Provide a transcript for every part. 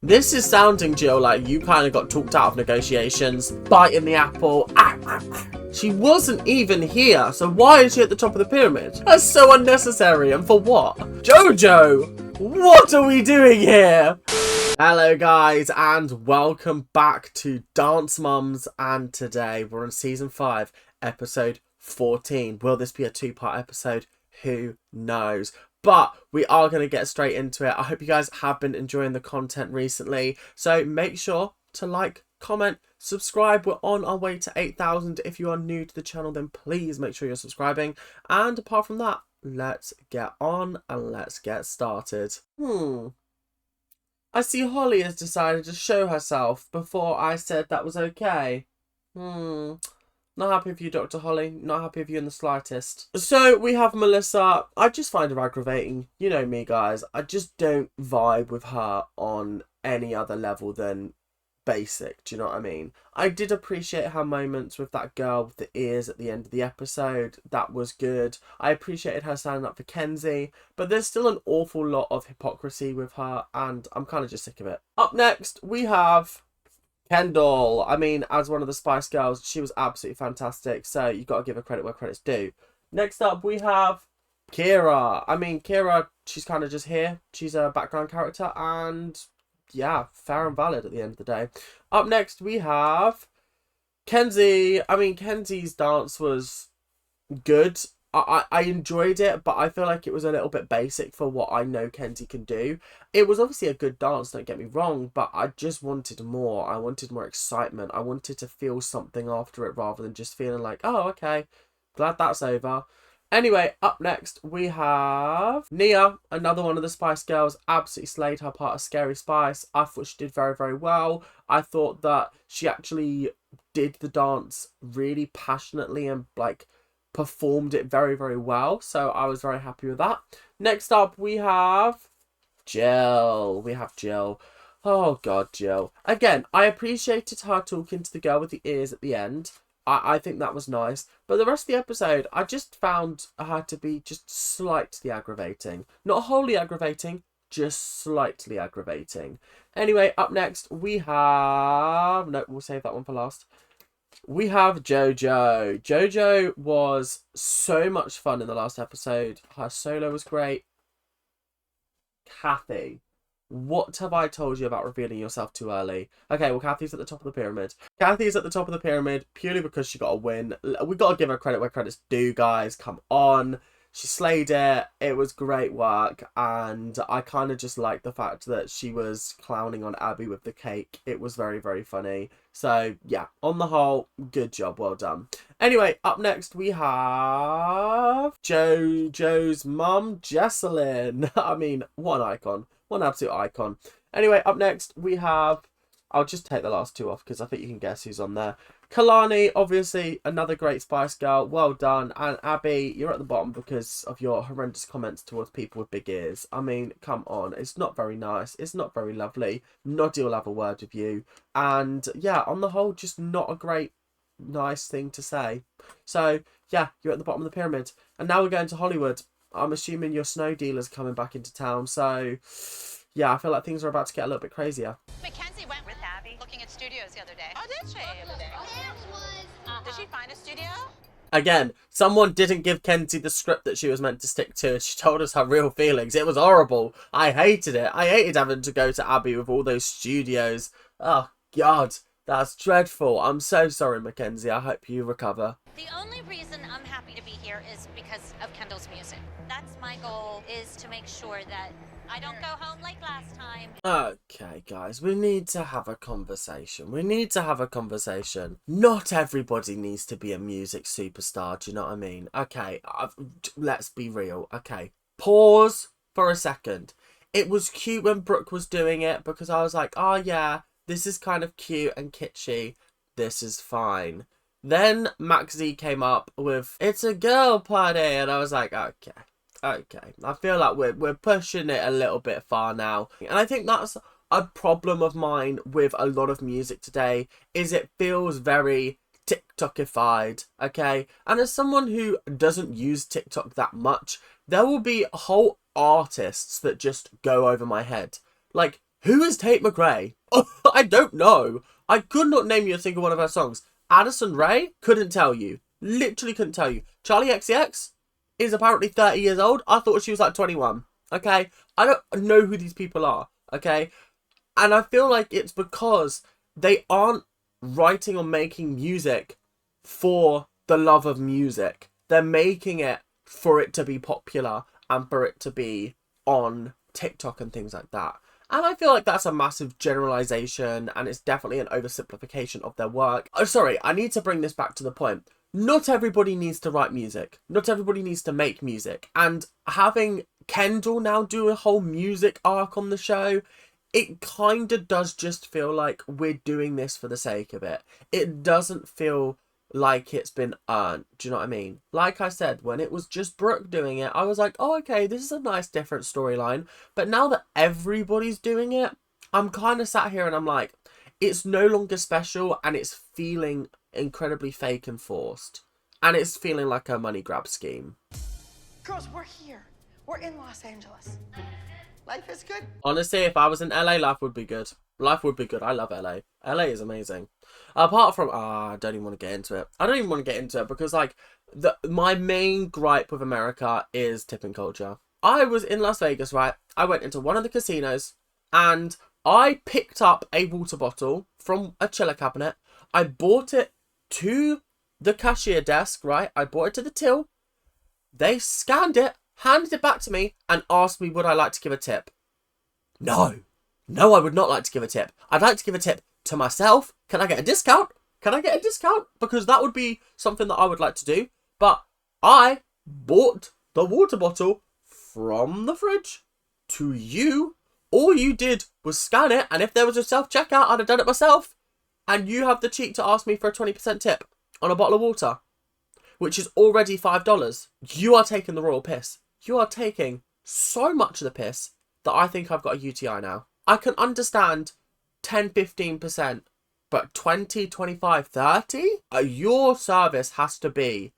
This is sounding, Jill, like you kind of got talked out of negotiations, biting the apple. She wasn't even here, so why is she at the top of the pyramid? That's so unnecessary, and for what? Jojo, what are we doing here? Hello guys, and welcome back to Dance Mums, and today we're on season 5, episode 14. Will this be a two-part episode? Who knows? But we are going to get straight into it. I hope you guys have been enjoying the content recently, so make sure to like, comment, subscribe. We're on our way to 8,000. If you are new to the channel, then please make sure you're subscribing. And apart from that, let's get on and let's get started. I see Holly has decided to show herself before I said that was okay. Not happy with you, Dr. Holly. Not happy with you in the slightest. So we have Melissa. I just find her aggravating. You know me, guys. I just don't vibe with her on any other level than basic. Do you know what I mean? I did appreciate her moments with that girl with the ears at the end of the episode. That was good. I appreciated her standing up for Kenzie. But there's still an awful lot of hypocrisy with her. And I'm kind of just sick of it. Up next, we have Kendall. I mean, as one of the Spice Girls, she was absolutely fantastic. So you got to give her credit where credit's due. Next up, we have Kira. I mean, Kira, she's kind of just here. She's a background character. And yeah, fair and valid at the end of the day. Up next, we have Kenzie. I mean, Kenzie's dance was good. I enjoyed it, but I feel like it was a little bit basic for what I know Kenzie can do. It was obviously a good dance, don't get me wrong, but I just wanted more. I wanted more excitement. I wanted to feel something after it rather than just feeling like, oh, okay, glad that's over. Anyway, up next, we have Nia, another one of the Spice Girls. Absolutely slayed her part of Scary Spice. I thought she did very, very well. I thought that she actually did the dance really passionately and, like, performed it very, very well. So I was very happy with that. Next up, we have Jill. Oh, God, Jill. Again, I appreciated her talking to the girl with the ears at the end. I think that was nice. But the rest of the episode, I just found her to be just slightly aggravating. Not wholly aggravating, just slightly aggravating. Anyway, up next, we have... No, we'll save that one for last. We have Jojo. Jojo was so much fun in the last episode. Her solo was great. Kathy, what have I told you about revealing yourself too early? Okay, well, Kathy's at the top of the pyramid. Kathy's at the top of the pyramid purely because she got a win. We got to give her credit where credit's due, guys. Come on. She slayed it. It was great work. And I kind of just liked the fact that she was clowning on Abby with the cake. It was very, very funny. So, yeah, on the whole, good job. Well done. Anyway, up next, we have Jojo's mum, Jesselyn. I mean, what an icon. What an absolute icon. Anyway, up next, we have... I'll just take the last two off because I think you can guess who's on there. Kalani, obviously, another great Spice Girl. Well done. And Abby, you're at the bottom because of your horrendous comments towards people with big ears. I mean, come on. It's not very nice. It's not very lovely. Noddy will have a word with you. And, yeah, on the whole, just not a great, nice thing to say. So, yeah, you're at the bottom of the pyramid. And now we're going to Hollywood. I'm assuming your snow dealer's coming back into town. So, yeah, I feel like things are about to get a little bit crazier. Mackenzie went with Abby looking at studios the other day. Oh, did she? Did she find a studio? Again, someone didn't give Kenzie the script that she was meant to stick to, and she told us her real feelings. It was horrible. I hated it. I hated having to go to Abby with all those studios. Oh, God, that's dreadful. I'm so sorry, Mackenzie. I hope you recover. The only reason I'm happy to be here is because of Kendall's music. That's my goal, is to make sure that I don't go home like last time. Okay, guys, we need to have a conversation. Not everybody needs to be a music superstar, do you know what I mean? Okay, let's be real. Okay, pause for a second. It was cute when Brooke was doing it because I was like, oh yeah, this is kind of cute and kitschy. This is fine. Then Maxie came up with, it's a girl party, and I was like, okay. I feel like we're pushing it a little bit far now. And I think that's a problem of mine with a lot of music today, is it feels very TikTokified, okay? And as someone who doesn't use TikTok that much, there will be whole artists that just go over my head. Like, Who is Tate McRae? I don't know. I could not name you a single one of her songs. Addison Rae? Couldn't tell you. Literally couldn't tell you. Charlie XCX is apparently 30 years old. I thought she was like 21. Okay? I don't know who these people are. Okay? And I feel like it's because they aren't writing or making music for the love of music. They're making it for it to be popular and for it to be on TikTok and things like that. And I feel like that's a massive generalization, and it's definitely an oversimplification of their work. Oh, sorry, I need to bring this back to the point. Not everybody needs to write music. Not everybody needs to make music. And having Kendall now do a whole music arc on the show, it kind of does just feel like we're doing this for the sake of it. It doesn't feel like it's been earned. Do you know what I mean? Like I said, when it was just Brooke doing it, I was like, oh, okay, this is a nice different storyline. But now that everybody's doing it, I'm kind of sat here and I'm like, it's no longer special, and it's feeling incredibly fake and forced. And it's feeling like a money grab scheme. Girls, we're here. We're in Los Angeles. Life is good. Honestly, if I was in LA, life would be good. Life would be good. I love LA. LA is amazing. Apart from, I don't even want to get into it. I don't even want to get into it because, like, my main gripe with America is tipping culture. I was in Las Vegas, right? I went into one of the casinos and I picked up a water bottle from a chiller cabinet. I bought it to the cashier desk, right? I brought it to the till. They scanned it, handed it back to me, and asked me would I like to give a tip. No, I would not like to give a tip. I'd like to give a tip to myself. Can I get a discount? Can I get a discount? Because that would be something that I would like to do. But I bought the water bottle from the fridge to you. All you did was scan it, and if there was a self-checkout, I'd have done it myself. And you have the cheek to ask me for a 20% tip on a bottle of water, which is already $5. You are taking the royal piss. You are taking so much of the piss that I think I've got a UTI now. I can understand 10, 15%, but 20, 25, 30? Your service has to be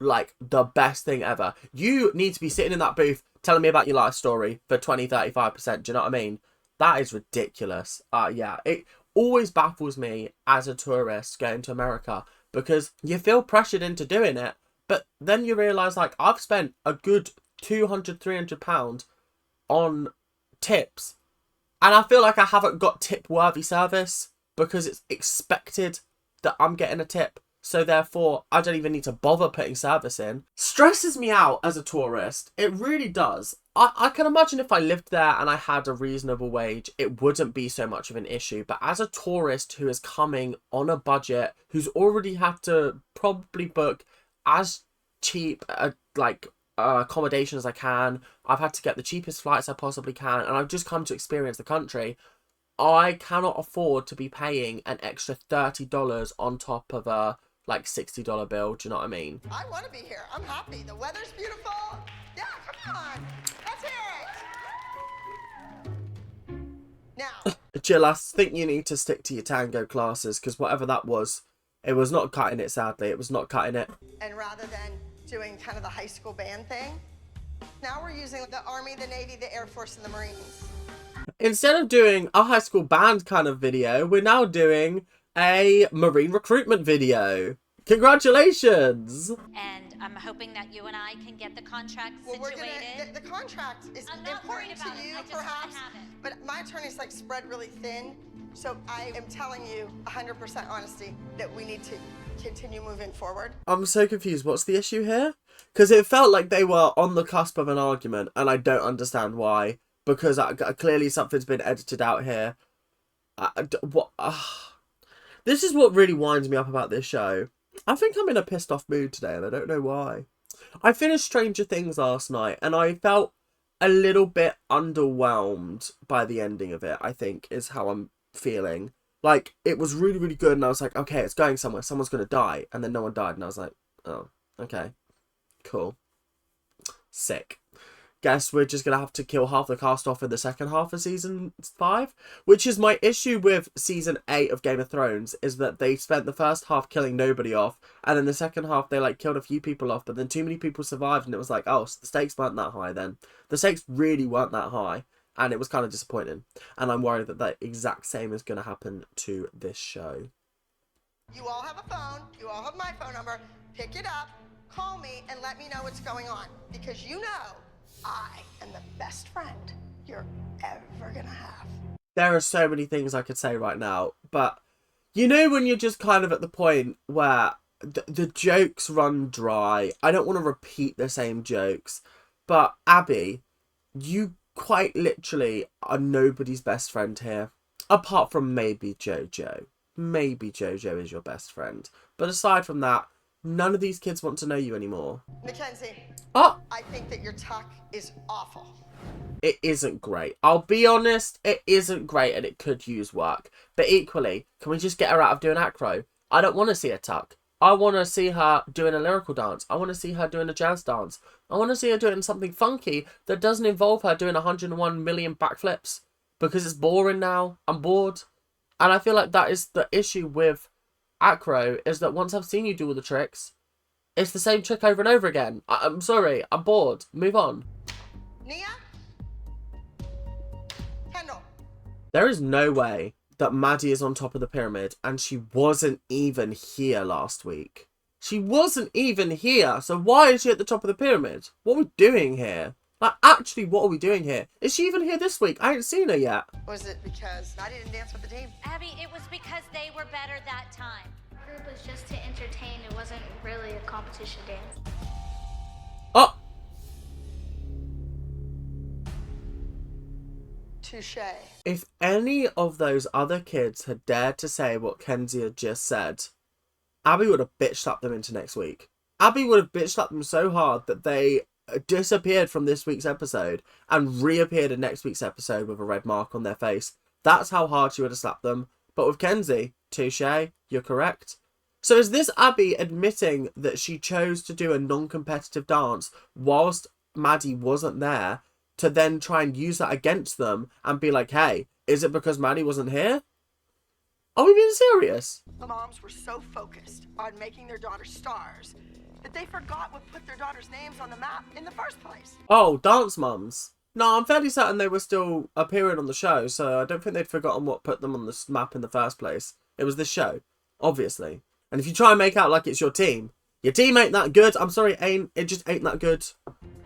like the best thing ever. You need to be sitting in that booth telling me about your life story for 20, 35%. Do you know what I mean? That is ridiculous. Yeah, it always baffles me as a tourist going to America because you feel pressured into doing it, but then you realise, like, I've spent a good £200, £300 on tips, and I feel like I haven't got tip-worthy service because it's expected that I'm getting a tip. So therefore, I don't even need to bother putting service in. Stresses me out as a tourist. It really does. I can imagine if I lived there and I had a reasonable wage, it wouldn't be so much of an issue. But as a tourist who is coming on a budget, who's already had to probably book as cheap accommodation as I can, I've had to get the cheapest flights I possibly can, and I've just come to experience the country, I cannot afford to be paying an extra $30 on top of a $60 bill. Do you know what I mean? I want to be here. I'm happy. The weather's beautiful. Yeah, come on. Let's hear it. Now. Jill, I think you need to stick to your tango classes, because whatever that was, it was not cutting it, sadly. It was not cutting it. And rather than doing kind of the high school band thing, now we're using the Army, the Navy, the Air Force, and the Marines. Instead of doing a high school band kind of video, we're now doing a Marine recruitment video. Congratulations! And I'm hoping that you and I can get the contract Well, situated. the contract is I'm not worried important to about it. you, I just perhaps, have it. but my attorney's spread really thin, so I am telling you 100% honesty that we need to continue moving forward. I'm so confused. What's the issue here? Because it felt like they were on the cusp of an argument, and I don't understand why. Because clearly something's been edited out here. This is what really winds me up about this show. I think I'm in a pissed off mood today, and I don't know why. I finished Stranger Things last night, and I felt a little bit underwhelmed by the ending of it, I think, is how I'm feeling. Like, it was really, really good, and I was like, okay, it's going somewhere. Someone's going to die. And then no one died, and I was like, oh, okay, cool. Sick. Guess we're just going to have to kill half the cast off in the second half of season 5, which is my issue with season 8 of Game of Thrones, is that they spent the first half killing nobody off, and then the second half they killed a few people off, but then too many people survived, and it was like, oh, so the stakes weren't that high then. The stakes really weren't that high. And it was kind of disappointing. And I'm worried that the exact same is going to happen to this show. You all have a phone. You all have my phone number. Pick it up, call me, and let me know what's going on. Because you know I am the best friend you're ever gonna have. There are so many things I could say right now, but you know when you're just kind of at the point where the jokes run dry. I don't want to repeat the same jokes, but Abby, you quite literally are nobody's best friend here. Apart from maybe Jojo. Maybe Jojo is your best friend. But aside from that, none of these kids want to know you anymore. Mackenzie, Oh, I think that your tuck is awful. it isn't great. I'll be honest, it isn't great and it could use work. But equally, can we just get her out of doing acro? I don't want to see her tuck. I want to see her doing a lyrical dance. I want to see her doing a jazz dance. I want to see her doing something funky that doesn't involve her doing 101 million backflips. Because it's boring now. I'm bored. And I feel like that is the issue with acro, is that once I've seen you do all the tricks, it's the same trick over and over again. I'm sorry. I'm bored. Move on. Nia? Kendall? There is no way that Maddie is on top of the pyramid and she wasn't even here last week. She wasn't even here. So why is she at the top of the pyramid? What are we doing here? Like, actually, what are we doing here? Is she even here this week? I ain't seen her yet. Was it because I didn't dance with the team? Abby, it was because they were better that time. The group was just to entertain. It wasn't really a competition dance. Oh! Touche. If any of those other kids had dared to say what Kenzie had just said, Abby would have bitch slapped them into next week. Abby would have bitch slapped them so hard that they disappeared from this week's episode and reappeared in next week's episode with a red mark on their face. That's how hard she would have slapped them. But with Kenzie, touche, you're correct. So is this Abby admitting that she chose to do a non-competitive dance whilst Maddie wasn't there to then try and use that against them and be like, hey, is it because Maddie wasn't here? Are we being serious? The moms were so focused on making their daughters stars that they forgot what put their daughters' names on the map in the first place. Oh, dance mums. No, I'm fairly certain they were still appearing on the show, so I don't think they'd forgotten what put them on the map in the first place. It was this show, obviously. And if you try and make out like it's your team ain't that good. I'm sorry, it just ain't that good.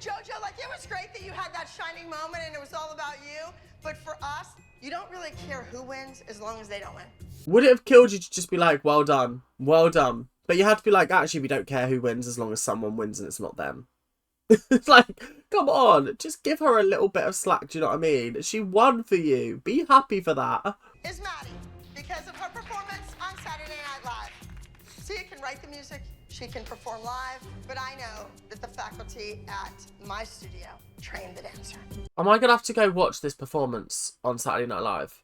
Jojo, like, it was great that you had that shining moment and it was all about you. But for us, you don't really care who wins as long as they don't win. Would it have killed you to just be like, well done, well done? But you had to be like, actually, we don't care who wins as long as someone wins and it's not them. It's like, come on, just give her a little bit of slack, do you know what I mean? She won for you. Be happy for that. Is Maddie, because of her performance on Saturday Night Live. Sia can write the music, she can perform live, but I know that the faculty at my studio trained the dancer. Am I going to have to go watch this performance on Saturday Night Live?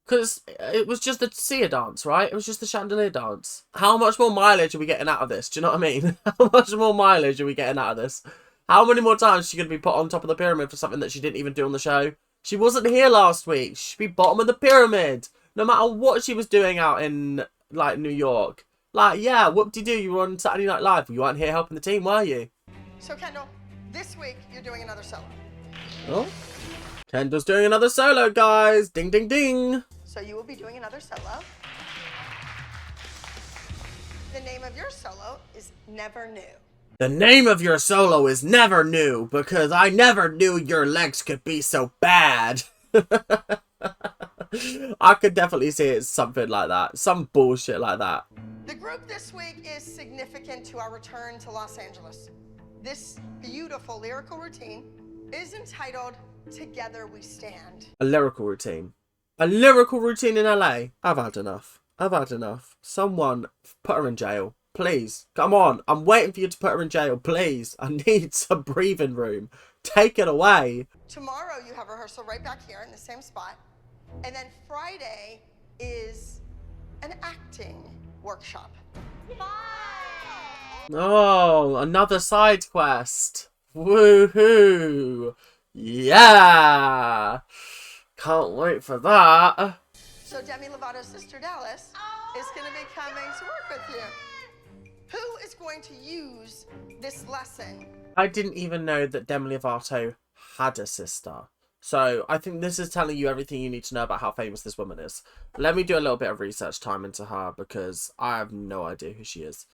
Because it was just the Sia dance, right? It was just the chandelier dance. How much more mileage are we getting out of this? Do you know what I mean? How much more mileage are we getting out of this? How many more times is she going to be put on top of the pyramid for something that she didn't even do on the show? She wasn't here last week. She should be bottom of the pyramid. No matter what she was doing out in, like, New York. Like, yeah, whoop-de-doo, you were on Saturday Night Live. You weren't here helping the team, were you? So Kendall, this week you're doing another solo. Oh. Kendall's doing another solo, guys. Ding, ding, ding. So you will be doing another solo. The name of your solo is Never Knew. The name of your solo is Never Knew, because I never knew your legs could be so bad. I could definitely see it's something like that. Some bullshit like that. The group this week is significant to our return to Los Angeles. This beautiful lyrical routine is entitled Together We Stand. A lyrical routine. A lyrical routine in LA. I've had enough. I've had enough. Someone put her in jail. Please. Come on. I'm waiting for you to put her in jail. Please. I need some breathing room. Take it away. Tomorrow you have rehearsal right back here in the same spot. And then Friday is an acting workshop. Oh, another side quest. Woohoo. Yeah. Can't wait for that. So Demi Lovato's sister Dallas is going to be coming to work with you. Who is going to use this lesson? I didn't even know that Demi Lovato had a sister. So I think this is telling you everything you need to know about how famous this woman is. Let me do a little bit of research time into her because I have no idea who she is.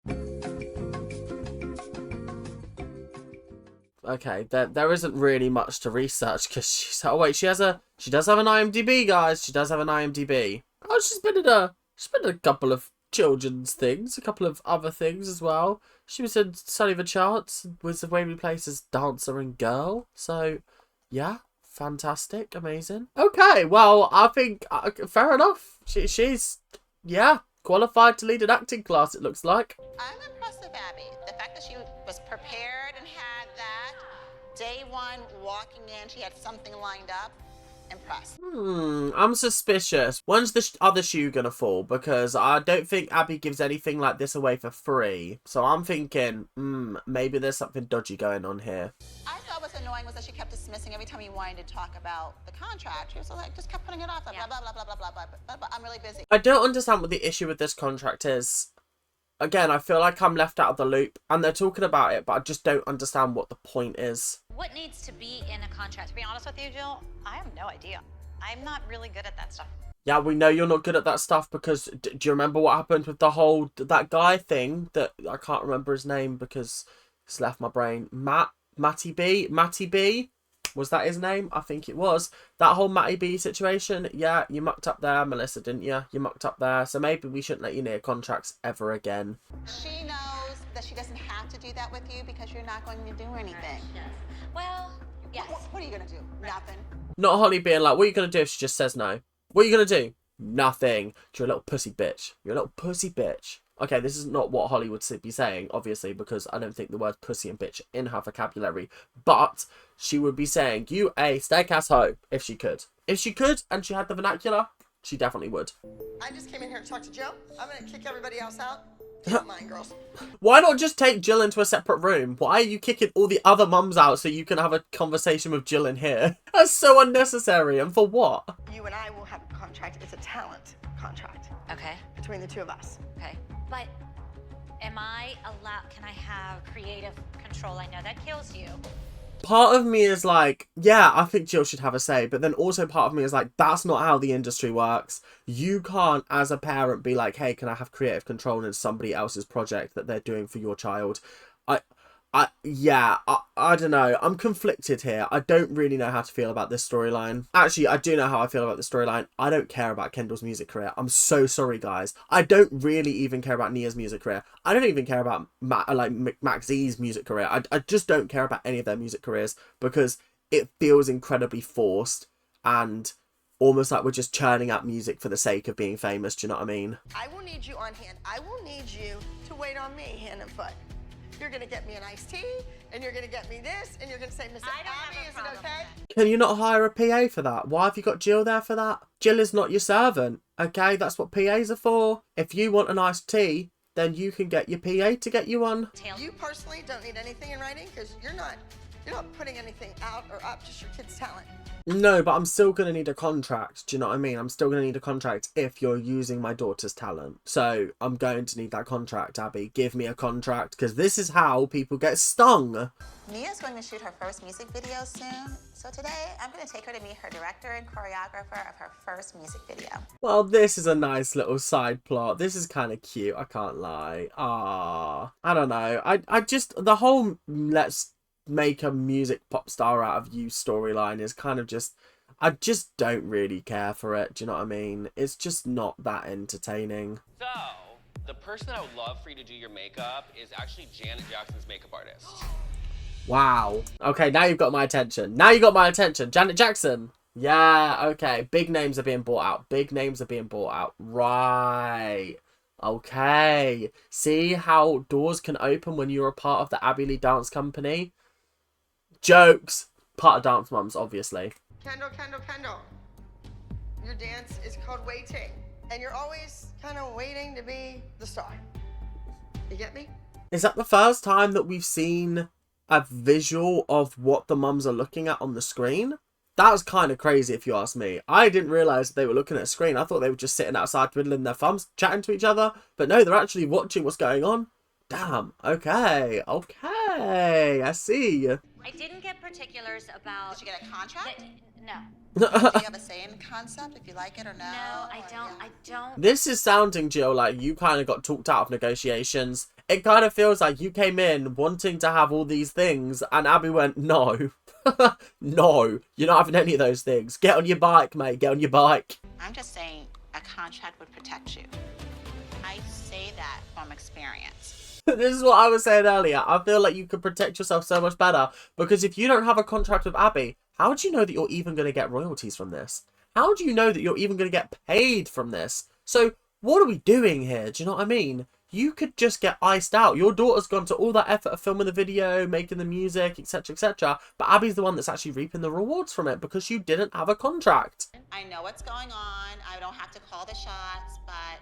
Okay, there isn't really much to research because she's... Oh wait, she does have an IMDb, guys. She does have an IMDb. Oh, she's been in a couple of children's things, a couple of other things as well. She was in Sunny the Charts, was the Waverly Place as dancer and girl. So, yeah, fantastic, amazing. Okay, well, I think fair enough. She's yeah, qualified to lead an acting class. It looks like. I'm impressed with Abby. The fact that she was prepared and had that day one walking in, she had something lined up. Impressed. I'm suspicious. When's the other shoe gonna fall? Because I don't think Abby gives anything like this away for free. So I'm thinking, maybe there's something dodgy going on here. I thought what was annoying was that she kept dismissing every time he wanted to talk about the contract. She was like, just kept putting it off, like, blah, blah, blah, blah, blah, blah, blah, blah. I'm really busy. I don't understand what the issue with this contract is. Again, I feel like I'm left out of the loop and they're talking about it, but I just don't understand what the point is. What needs to be in a contract? To be honest with you, Jill, I have no idea. I'm not really good at that stuff. Yeah, we know you're not good at that stuff because do you remember what happened with the whole, that guy thing that I can't remember his name because it's left my brain. Matty B? Was that his name? I think it was. That whole Matty B situation. Yeah, you mucked up there, Melissa, didn't you? You mucked up there. So maybe we shouldn't let you near contracts ever again. She knows that she doesn't have to do that with you because you're not going to do anything. Yes. Well, yes. What are you going to do? Nothing. Not Holly being like, what are you going to do if she just says no? What are you going to do? Nothing. You're a little pussy bitch. You're a little pussy bitch. Okay, this is not what Holly would be saying, obviously, because I don't think the words pussy and bitch in her vocabulary. But she would be saying, you a steak-ass hoe, if she could. If she could, and she had the vernacular, she definitely would. I just came in here to talk to Joe. I'm gonna kick everybody else out. Don't mind, girls. Why not just take Jill into a separate room? Why are you kicking all the other mums out so you can have a conversation with Jill in here? That's so unnecessary, and for what? You and I will have a contract. It's a talent contract Okay. between the two of us. Okay. But am I allowed, can I have creative control? I know that kills you. Part of me is like, yeah, I think Jill should have a say. But then also part of me is like, that's not how the industry works. You can't, as a parent, be like, hey, can I have creative control in somebody else's project that they're doing for your child? I don't know. I'm conflicted here. I don't really know how to feel about this storyline. Actually, I do know how I feel about the storyline. I don't care about Kendall's music career. I'm so sorry, guys. I don't really even care about Nia's music career. I don't even care about Max Z's music career. I just don't care about any of their music careers because it feels incredibly forced and almost like we're just churning out music for the sake of being famous. Do you know what I mean? I will need you on hand. I will need you to wait on me, hand and foot. You're gonna get me an iced tea, and you're gonna get me this, and you're gonna say, Miss Abby, is it okay? Can you not hire a PA for that? Why have you got Jill there for that? Jill is not your servant, okay? That's what PAs are for. If you want an iced tea, then you can get your PA to get you one. You personally don't need anything in writing because you're not putting anything out or up, just your kid's talent. No, but I'm still going to need a contract. Do you know what I mean? I'm still going to need a contract if you're using my daughter's talent. So I'm going to need that contract, Abby. Give me a contract because this is how people get stung. Nia's going to shoot her first music video soon. So today, I'm going to take her to meet her director and choreographer of her first music video. Well, this is a nice little side plot. This is kind of cute. I can't lie. Ah, I don't know. I just, the whole let's make a music pop star out of you storyline is kind of just, I just don't really care for it. Do you know what I mean? It's just not that entertaining. So, the person that I would love for you to do your makeup is actually Janet Jackson's makeup artist. Wow. Okay, now you've got my attention. Now you got my attention. Janet Jackson. Yeah, okay. Big names are being bought out. Big names are being bought out. Right. Okay. See how doors can open when you're a part of the Abbey Lee Dance Company? Jokes. Part of Dance Mums, obviously. Kendall. Your dance is called waiting. And you're always kind of waiting to be the star. You get me? Is that the first time that we've seen a visual of what the mums are looking at on the screen? That was kind of crazy if you ask me. I didn't realise they were looking at a screen. I thought they were just sitting outside twiddling their thumbs, chatting to each other. But no, they're actually watching what's going on. Damn. Okay. I see. I didn't get particulars about. Did you get a contract? No. Do you have a say in the concept, if you like it or no? No, I or- don't. yeah. I don't. This is sounding, Jill, like you kind of got talked out of negotiations. It kind of feels like you came in wanting to have all these things and Abby went, no. No, you're not having any of those things. Get on your bike, mate. Get on your bike. I'm just saying a contract would protect you. I say that from experience. This is what I was saying earlier. I feel like you could protect yourself so much better because if you don't have a contract with Abby, how do you know that you're even going to get royalties from this? How do you know that you're even going to get paid from this? So what are we doing here? Do you know what I mean? You could just get iced out. Your daughter's gone to all that effort of filming the video, making the music, etc., etc. But Abby's the one that's actually reaping the rewards from it because you didn't have a contract. I know what's going on. I don't have to call the shots, but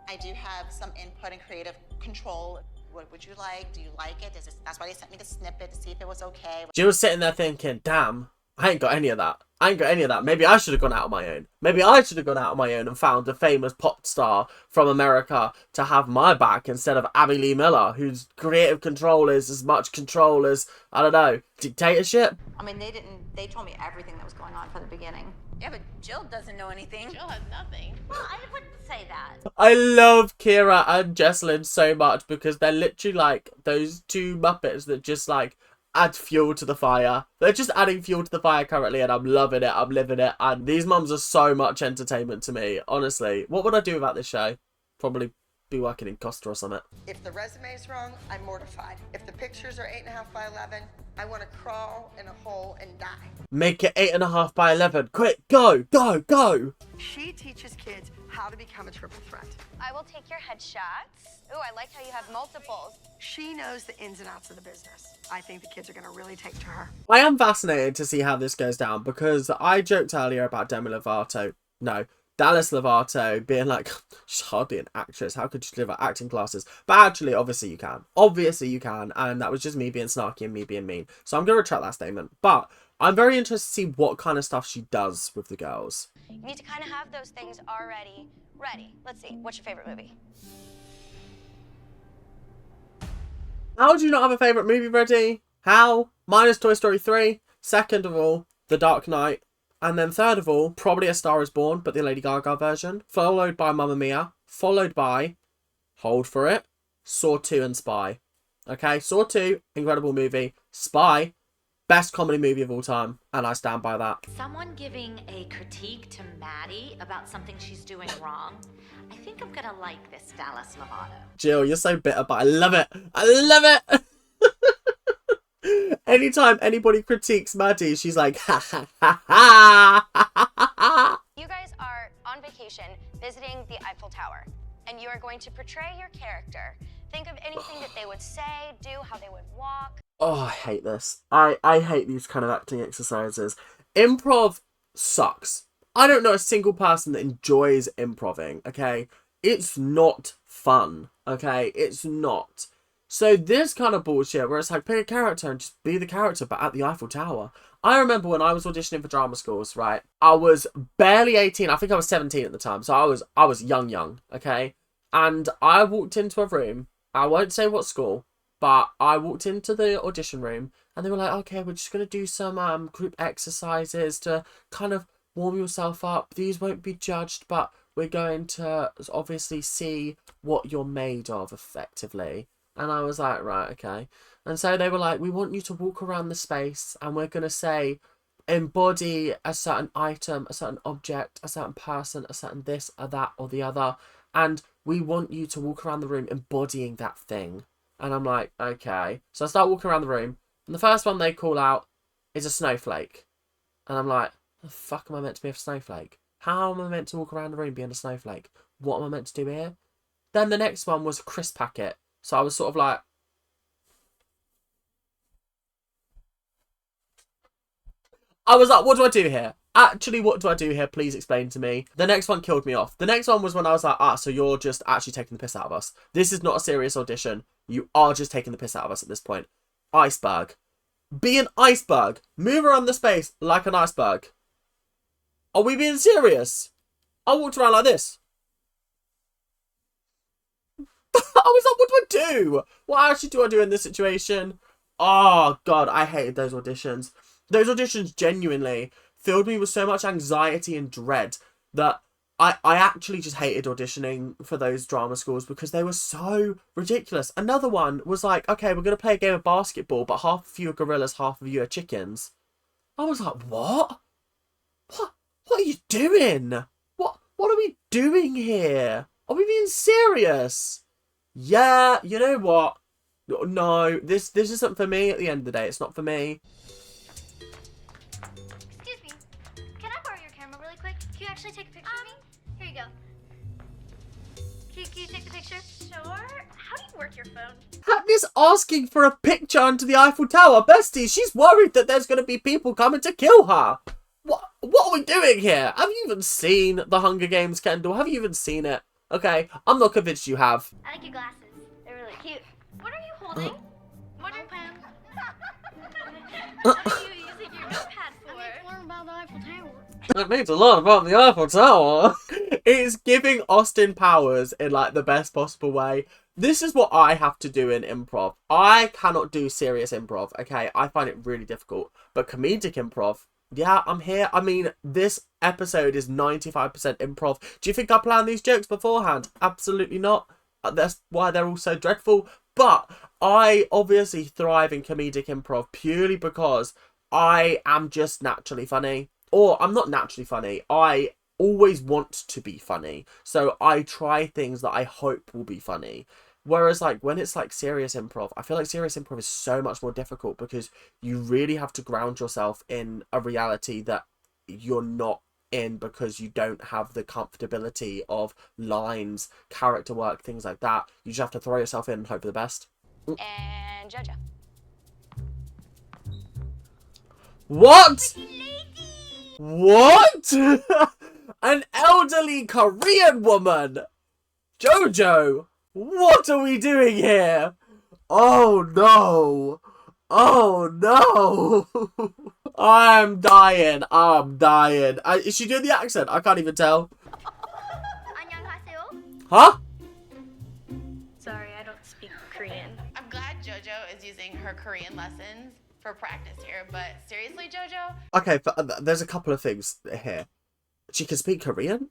I do have some input and creative control. What would you like? Do you like it? That's why they sent me the snippet to see if it was okay. Jill's sitting there thinking, damn, I ain't got any of that. I ain't got any of that. Maybe I should have gone out on my own. Maybe I should have gone out on my own and found a famous pop star from America to have my back instead of Abby Lee Miller, whose creative control is as much control as, I don't know, dictatorship. I mean, they told me everything that was going on from the beginning. Yeah, but Jill doesn't know anything. Jill has nothing. Well, I wouldn't say that. I love Kira and Jesselyn so much because they're literally like those two Muppets that just like add fuel to the fire. They're just adding fuel to the fire currently and I'm loving it. I'm living it. And these mums are so much entertainment to me. Honestly, what would I do about this show? Probably be working in Costa or something. If the resume's wrong, I'm mortified. If the pictures are 8.5 by 11, I want to crawl in a hole and die. Make it 8.5 by 11. Quick, go, go, go. She teaches kids how to become a triple threat. I will take your headshots. Ooh, I like how you have multiples. She knows the ins and outs of the business. I think the kids are going to really take to her. I am fascinated to see how this goes down because I joked earlier about Demi Lovato. No, Dallas Lovato being like, she's hardly an actress. How could she deliver acting classes? But actually, obviously you can. Obviously you can. And that was just me being snarky and me being mean. So I'm going to retract that statement. But I'm very interested to see what kind of stuff she does with the girls. You need to kind of have those things already ready. Let's see, what's your favorite movie? How do you not have a favourite movie ready? How? Mine is Toy Story 3. Second of all, The Dark Knight. And then third of all, probably A Star is Born, but the Lady Gaga version. Followed by Mamma Mia. Followed by, hold for it, Saw 2 and Spy. Okay, Saw 2, incredible movie. Spy, best comedy movie of all time. And I stand by that. Someone giving a critique to Maddie about something she's doing wrong. I think I'm gonna like this Dallas Lovato. Jill, you're so bitter, but I love it. I love it. Anytime anybody critiques Maddie, she's like, ha ha ha ha ha ha ha. You guys are on vacation visiting the Eiffel Tower, and you are going to portray your character. Think of anything that they would say, do, how they would walk. Oh, I hate this. I hate these kind of acting exercises. Improv sucks. I don't know a single person that enjoys improving, okay? It's not fun, okay? It's not. So this kind of bullshit where it's like, pick a character and just be the character, but at the Eiffel Tower. I remember when I was auditioning for drama schools, right? I was barely 18. I think I was 17 at the time. So I was young, okay? And I walked into a room. I won't say what school, but I walked into the audition room and they were like, okay, we're just going to do some group exercises to kind of warm yourself up. These won't be judged, but we're going to obviously see what you're made of effectively. And I was like, right, okay. And so they were like, we want you to walk around the space and we're going to say, embody a certain item, a certain object, a certain person, a certain this, or that, or the other. And we want you to walk around the room embodying that thing. And I'm like, okay. So I start walking around the room. And the first one they call out is a snowflake. And I'm like, the fuck am I meant to be a snowflake? How am I meant to walk around the room being a snowflake? What am I meant to do here? Then the next one was a crisp packet. So I was sort of like, what do I do here? Actually, what do I do here? Please explain to me. The next one killed me off. The next one was when I was like, so you're just actually taking the piss out of us. This is not a serious audition. You are just taking the piss out of us at this point. Iceberg. Be an iceberg. Move around the space like an iceberg. Are we being serious? I walked around like this. I was like, what do I do? What actually do I do in this situation? Oh, God, I hated those auditions. Those auditions genuinely filled me with so much anxiety and dread that I actually just hated auditioning for those drama schools because they were so ridiculous. Another one was like, okay, we're going to play a game of basketball, but half of you are gorillas, half of you are chickens. I was like, what? What are you doing? What are we doing here? Are we being serious? Yeah, you know what? No, this isn't for me at the end of the day. It's not for me. Excuse me. Can I borrow your camera really quick? Can you actually take a picture of me? Here you go. Can you take the picture? Sure. How do you work your phone? Happy's asking for a picture under the Eiffel Tower. Bestie, she's worried that there's going to be people coming to kill her. What are we doing here? Have you even seen The Hunger Games, Kendall? Have you even seen it? Okay, I'm not convinced you have. I like your glasses. They're really cute. What are you holding? What are pen? What are you using your notepad for? I need to learn about the Eiffel Tower. It means a lot about the Eiffel Tower. It's giving Austin Powers in like the best possible way. This is what I have to do in improv. I cannot do serious improv, okay? I find it really difficult. But comedic improv, yeah, I'm here. I mean, this episode is 95% improv. Do you think I planned these jokes beforehand? Absolutely not. That's why they're all so dreadful. But I obviously thrive in comedic improv purely because I am just naturally funny. Or I'm not naturally funny. I always want to be funny. So I try things that I hope will be funny. Whereas like when it's like serious improv, I feel like serious improv is so much more difficult because you really have to ground yourself in a reality that you're not in because you don't have the comfortability of lines, character work, things like that. You just have to throw yourself in and hope for the best. And JoJo. What? What? An elderly Korean woman? JoJo? What are we doing here? Oh no. Oh no. I'm dying. I'm dying. Is she doing the accent? I can't even tell. 안녕하세요. Huh? Sorry, I don't speak Korean. I'm glad JoJo is using her Korean lessons for practice here, but seriously, JoJo? Okay, but there's a couple of things here. She can speak Korean?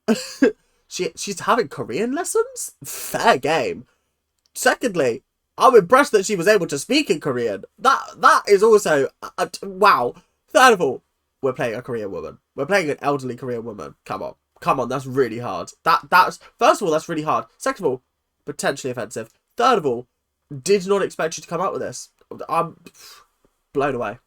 She's having Korean lessons? Fair game. Secondly, I'm impressed that she was able to speak in Korean. That is also wow. Third of all, we're playing a Korean woman. We're playing an elderly Korean woman. Come on, that's really hard. That's first of all, that's really hard. Second of all, potentially offensive. Third of all, did not expect you to come up with this. I'm blown away.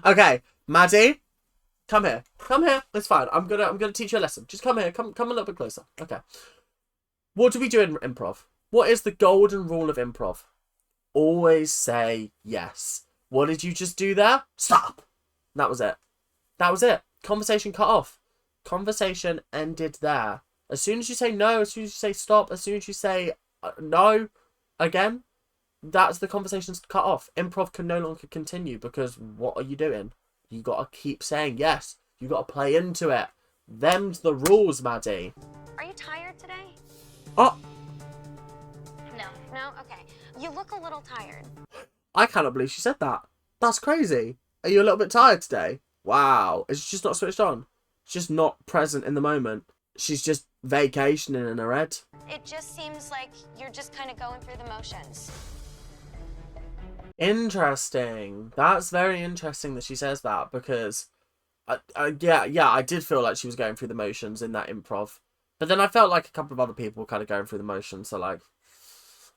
Okay, Maddie, come here. Come here. It's fine. I'm gonna teach you a lesson. Just come here. Come a little bit closer. Okay. What do we do in improv? What is the golden rule of improv? Always say yes. What did you just do there? Stop. That was it. That was it. Conversation cut off. Conversation ended there. As soon as you say no, as soon as you say stop, as soon as you say no again, that's the conversation's cut off. Improv can no longer continue because what are you doing? You gotta keep saying yes. You gotta play into it. Them's the rules, Maddie. Are you tired today? Oh, No? Okay. You look a little tired. I cannot believe she said that. That's crazy. Are you a little bit tired today? Wow. Is she just not switched on? She's just not present in the moment. She's just vacationing in her head. It just seems like you're just kind of going through the motions. Interesting. That's very interesting that she says that because, yeah, I did feel like she was going through the motions in that improv. But then I felt like a couple of other people were kind of going through the motions. So, like,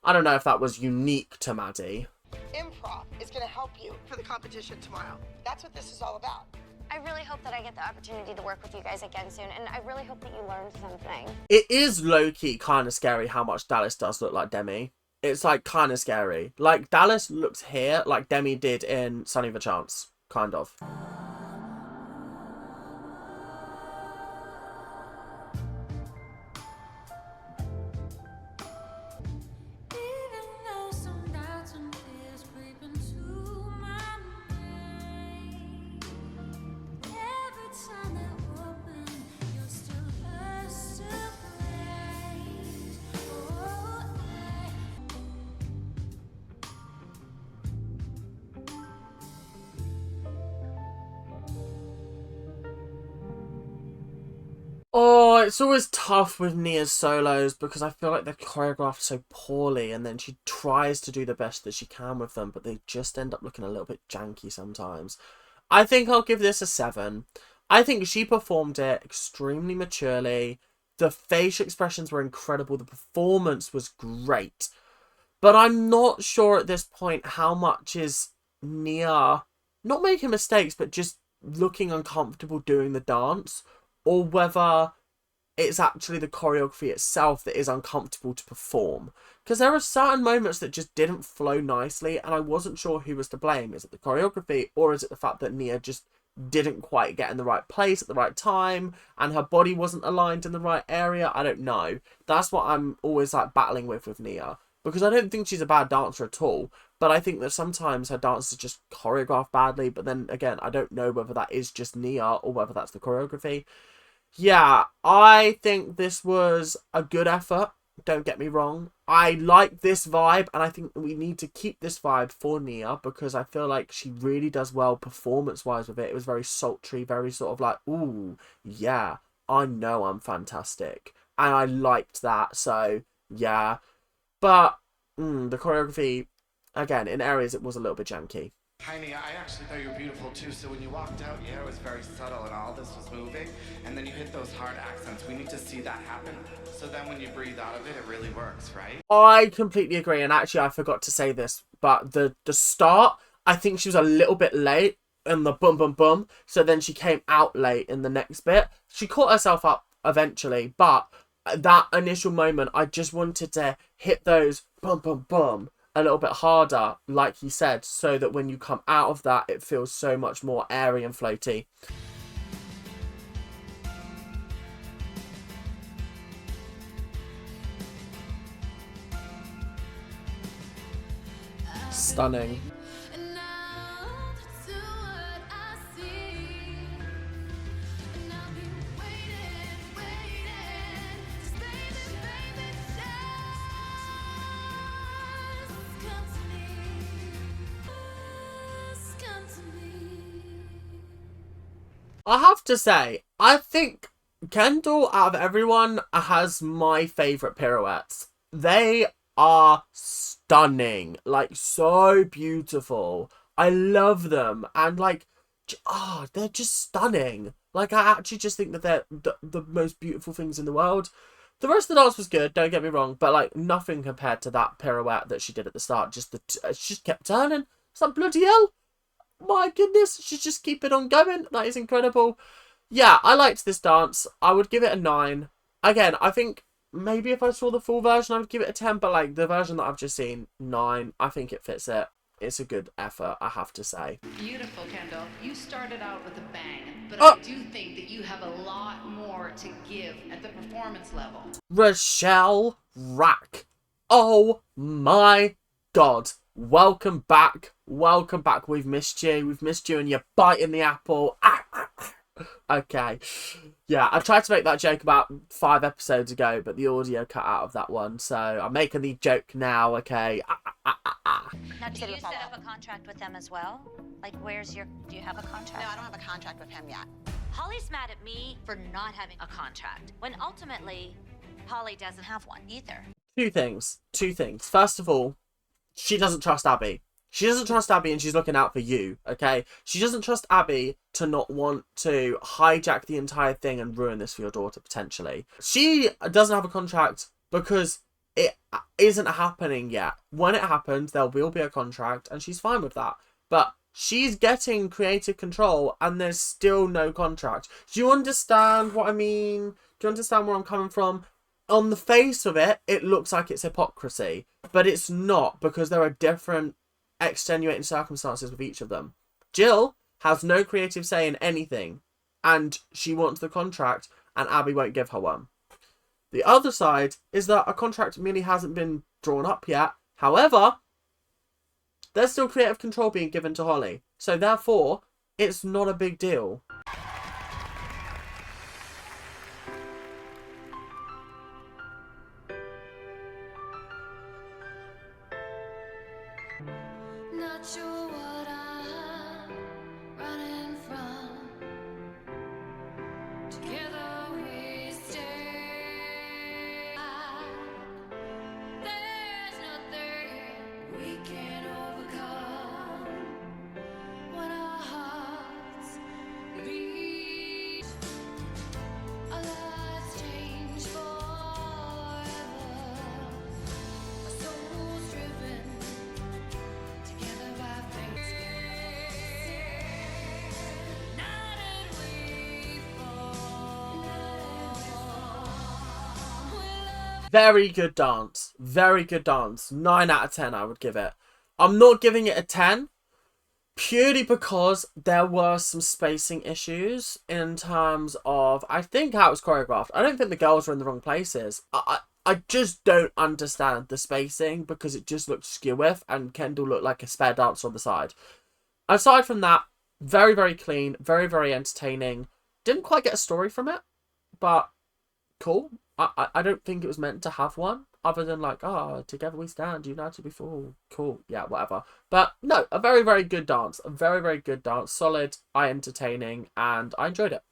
I don't know if that was unique to Maddie. Improv is going to help you for the competition tomorrow. That's what this is all about. I really hope that I get the opportunity to work with you guys again soon, and I really hope that you learned something. It is low-key kind of scary how much Dallas does look like Demi. It's, like, kind of scary. Like, Dallas looks here like Demi did in Sunny the Chance. Kind of. it's always tough with Nia's solos because I feel like they're choreographed so poorly, and then she tries to do the best that she can with them, but they just end up looking a little bit janky sometimes. I think I'll give this a 7. I think she performed it extremely maturely. The facial expressions were incredible. The performance was great. But I'm not sure at this point how much is Nia not making mistakes, but just looking uncomfortable doing the dance, or whether it's actually the choreography itself that is uncomfortable to perform. Because there are certain moments that just didn't flow nicely, and I wasn't sure who was to blame. Is it the choreography, or is it the fact that Nia just didn't quite get in the right place at the right time, and her body wasn't aligned in the right area? I don't know. That's what I'm always like battling with Nia. Because I don't think she's a bad dancer at all. But I think that sometimes her dances are just choreographed badly. But then again, I don't know whether that is just Nia or whether that's the choreography. Yeah, I think this was a good effort. Don't get me wrong. I like this vibe, and I think we need to keep this vibe for Nia, because I feel like she really does well performance-wise with it. It was very sultry, very sort of like, ooh, yeah, I know I'm fantastic. And I liked that, so yeah. But the choreography, again, in areas it was a little bit janky. Hi, Nia. I actually thought you were beautiful too. So when you walked out, your hair was very subtle and all this was moving. And then you hit those hard accents. We need to see that happen. So then when you breathe out of it, it really works, right? I completely agree. And actually, I forgot to say this, but the start, I think she was a little bit late in the boom, boom, boom. So then she came out late in the next bit. She caught herself up eventually, but that initial moment, I just wanted to hit those boom, boom, boom a little bit harder, like he said, so that when you come out of that, it feels so much more airy and floaty. Stunning. I have to say, I think Kendall, out of everyone, has my favourite pirouettes. They are stunning. Like, so beautiful. I love them. And, like, they're just stunning. Like, I actually just think that they're the most beautiful things in the world. The rest of the dance was good, don't get me wrong, but, like, nothing compared to that pirouette that she did at the start. Just she just kept turning. It's like, bloody hell. My goodness, she's just keeping on going. That is incredible. Yeah, I liked this dance. I would give it a 9. Again, I think maybe if I saw the full version, I would give it a 10. But like the version that I've just seen, 9. I think it fits it. It's a good effort, I have to say. Beautiful, Kendall. You started out with a bang, but I do think that you have a lot more to give at the performance level. Rochelle Rack. Oh my God. Welcome back. Welcome back. We've missed you. We've missed you and you're biting the apple. Okay. Yeah, I tried to make that joke about 5 episodes ago, but the audio cut out of that one. So I'm making the joke now, okay? Now, do you set up a contract with them as well? Like, do you have a contract? No, I don't have a contract with him yet. Holly's mad at me for not having a contract, when ultimately, Holly doesn't have one either. Two things. First of all, she doesn't trust Abby. She doesn't trust Abby and she's looking out for you, okay? She doesn't trust Abby to not want to hijack the entire thing and ruin this for your daughter, potentially. She doesn't have a contract because it isn't happening yet. When it happens, there will be a contract and she's fine with that. But she's getting creative control and there's still no contract. Do you understand what I mean? Do you understand where I'm coming from? On the face of it, it looks like it's hypocrisy, but it's not, because there are different extenuating circumstances with each of them. Jill has no creative say in anything, and she wants the contract, and Abby won't give her one. The other side is that a contract merely hasn't been drawn up yet. However, there's still creative control being given to Holly, so therefore, it's not a big deal. Not sure what I'm running from. Together we stay. Very good dance. Very good dance. 9 out of 10 I would give it. I'm not giving it a 10. Purely because there were some spacing issues in terms of, I think, how it was choreographed. I don't think the girls were in the wrong places. I just don't understand the spacing because it just looked skew-with and Kendall looked like a spare dancer on the side. Aside from that, very, very clean, very, very entertaining. Didn't quite get a story from it, but cool. I don't think it was meant to have one, other than like, oh, together we stand, united we fall. Cool, yeah, whatever. But no, a very, very good dance. A very, very good dance. Solid, entertaining, and I enjoyed it.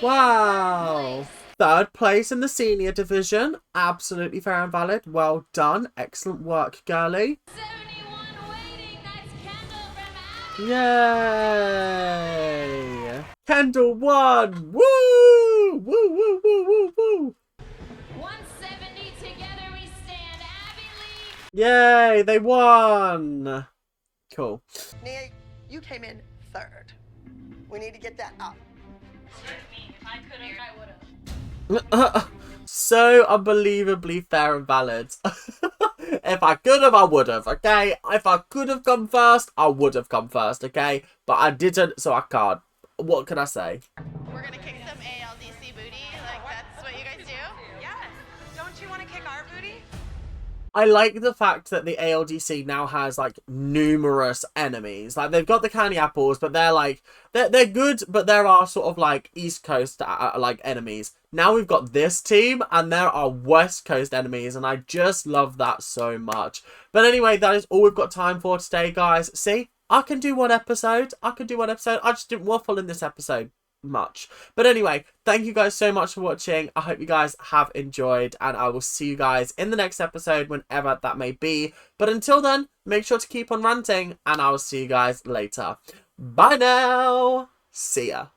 Wow. Third place in the senior division. Absolutely fair and valid. Well done. Excellent work, girly. Yay! Kendall won! Woo! Woo, woo, woo, woo, woo! 170 together we stand. Abby Lee. Yay! They won! Cool. Nia, you came in third. We need to get that up. If I could have, I would have. So unbelievably fair and valid. If I could have, I would have, okay? If I could have come first, I would have come first, okay? But I didn't, so I can't. What can I say? We're gonna kick some ALDC booty. Like, that's what you guys do? Yes. Don't you want to kick our booty? I like the fact that the ALDC now has like numerous enemies. Like they've got the candy apples, but they're like they're good, but there are sort of like East Coast like enemies. Now we've got this team, and there are West Coast enemies, and I just love that so much. But anyway, that is all we've got time for today, guys. See, I can do one episode. I just didn't waffle in this episode much. But anyway, thank you guys so much for watching. I hope you guys have enjoyed, and I will see you guys in the next episode, whenever that may be. But until then, make sure to keep on ranting, and I will see you guys later. Bye now. See ya.